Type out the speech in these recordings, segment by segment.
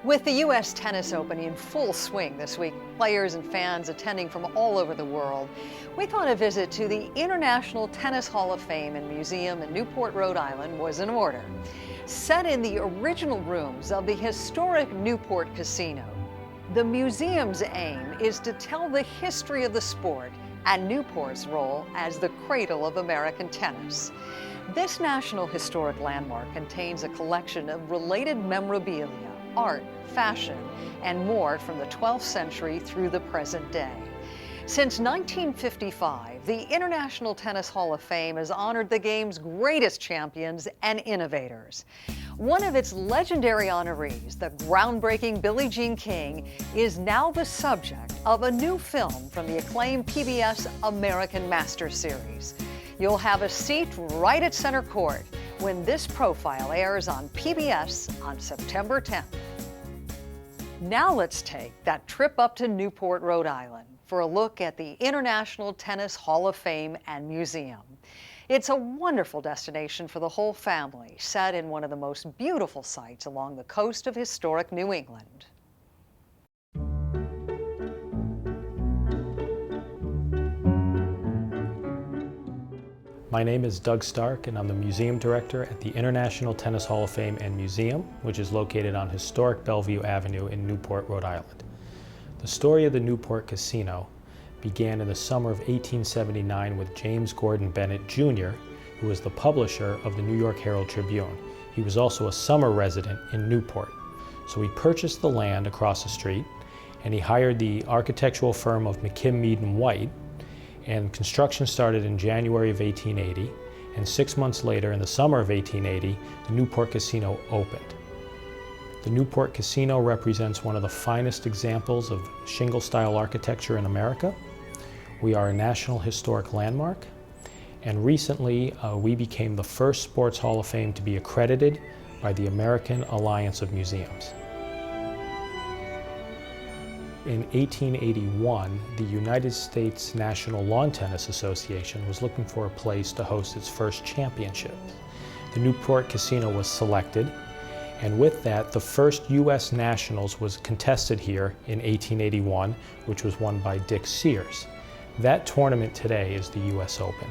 With the U.S. Tennis Open in full swing this week, players and fans attending from all over the world, we thought a visit to the International Tennis Hall of Fame and Museum in Newport, Rhode Island was in order. Set in the original rooms of the historic Newport Casino, the museum's aim is to tell the history of the sport and Newport's role as the cradle of American tennis. This National Historic Landmark contains a collection of related memorabilia, art, fashion, and more from the 12th century through the present day. Since 1955, the International Tennis Hall of Fame has honored the game's greatest champions and innovators. One of its legendary honorees, the groundbreaking Billie Jean King, is now the subject of a new film from the acclaimed PBS American Masters series. You'll have a seat right at center court when this profile airs on PBS on September 10th. Now let's take that trip up to Newport, Rhode Island for a look at the International Tennis Hall of Fame and Museum. It's a wonderful destination for the whole family, set in one of the most beautiful sites along the coast of historic New England. My name is Doug Stark, and I'm the Museum Director at the International Tennis Hall of Fame and Museum, which is located on historic Bellevue Avenue in Newport, Rhode Island. The story of the Newport Casino began in the summer of 1879 with James Gordon Bennett Jr., who was the publisher of the New York Herald Tribune. He was also a summer resident in Newport. So he purchased the land across the street, and he hired the architectural firm of McKim, Mead & White, and construction started in January of 1880, and 6 months later, in the summer of 1880, the Newport Casino opened. The Newport Casino represents one of the finest examples of shingle-style architecture in America. We are a National Historic Landmark, and recently we became the first Sports Hall of Fame to be accredited by the American Alliance of Museums. In 1881, the United States National Lawn Tennis Association was looking for a place to host its first championships. The Newport Casino was selected, and with that, the first U.S. Nationals was contested here in 1881, which was won by Dick Sears. That tournament today is the U.S. Open.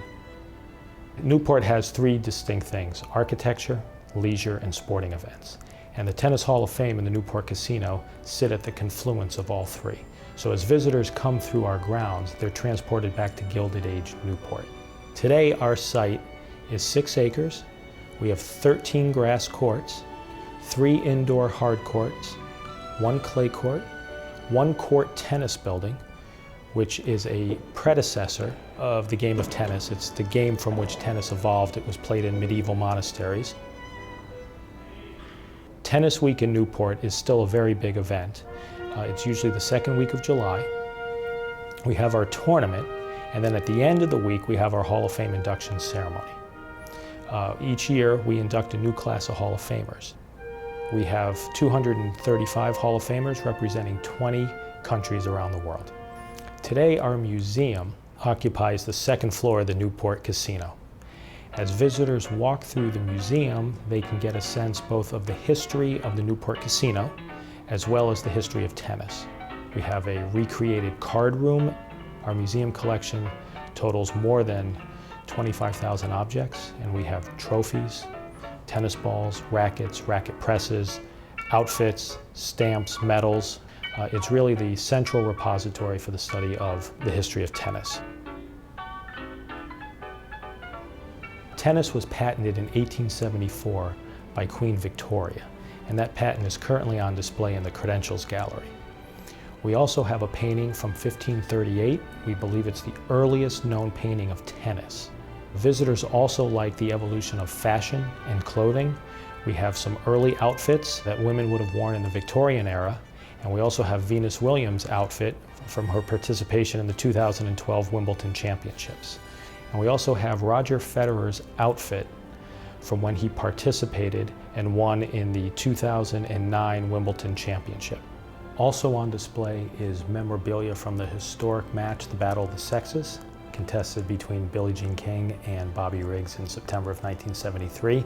Newport has three distinct things: architecture, leisure, and sporting events. And the Tennis Hall of Fame and the Newport Casino sit at the confluence of all three. So as visitors come through our grounds, they're transported back to Gilded Age Newport. Today, our site is 6 acres. We have 13 grass courts, 3 indoor hard courts, 1 clay court, 1 court tennis building, which is a predecessor of the game of tennis. It's the game from which tennis evolved. It was played in medieval monasteries. Tennis Week in Newport is still a very big event. It's usually the second week of July. We have our tournament, and then at the end of the week, we have our Hall of Fame induction ceremony. Each year, we induct a new class of Hall of Famers. We have 235 Hall of Famers representing 20 countries around the world. Today, our museum occupies the second floor of the Newport Casino. As visitors walk through the museum, they can get a sense both of the history of the Newport Casino as well as the history of tennis. We have a recreated card room. Our museum collection totals more than 25,000 objects, and we have trophies, tennis balls, rackets, racket presses, outfits, stamps, medals. It's really the central repository for the study of the history of tennis. Tennis was patented in 1874 by Queen Victoria, and that patent is currently on display in the Credentials Gallery. We also have a painting from 1538. We believe it's the earliest known painting of tennis. Visitors also like the evolution of fashion and clothing. We have some early outfits that women would have worn in the Victorian era, and we also have Venus Williams' outfit from her participation in the 2012 Wimbledon Championships. And we also have Roger Federer's outfit from when he participated and won in the 2009 Wimbledon Championship. Also on display is memorabilia from the historic match, the Battle of the Sexes, contested between Billie Jean King and Bobby Riggs in September of 1973.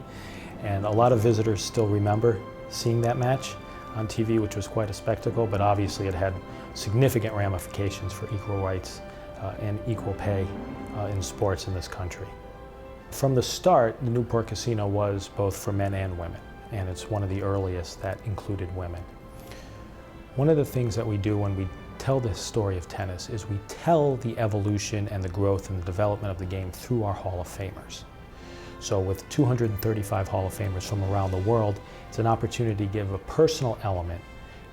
And a lot of visitors still remember seeing that match. on TV, which was quite a spectacle, but obviously it had significant ramifications for equal rights and equal pay in sports in this country. From the start, the Newport Casino was both for men and women, and it's one of the earliest that included women. One of the things that we do when we tell the story of tennis is we tell the evolution and the growth and the development of the game through our Hall of Famers. So with 235 Hall of Famers from around the world, it's an opportunity to give a personal element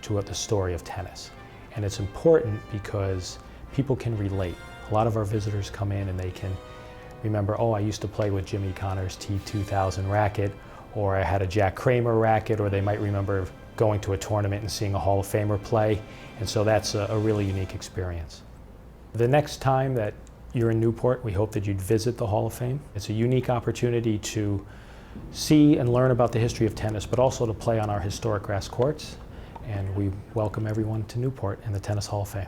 to the story of tennis. And it's important because people can relate. A lot of our visitors come in and they can remember, oh, I used to play with Jimmy Connor's T2000 racket, or I had a Jack Kramer racket, or they might remember going to a tournament and seeing a Hall of Famer play. And so that's a really unique experience. The next time that you're in Newport, we hope that you'd visit the Hall of Fame. It's a unique opportunity to see and learn about the history of tennis, but also to play on our historic grass courts. And we welcome everyone to Newport and the Tennis Hall of Fame.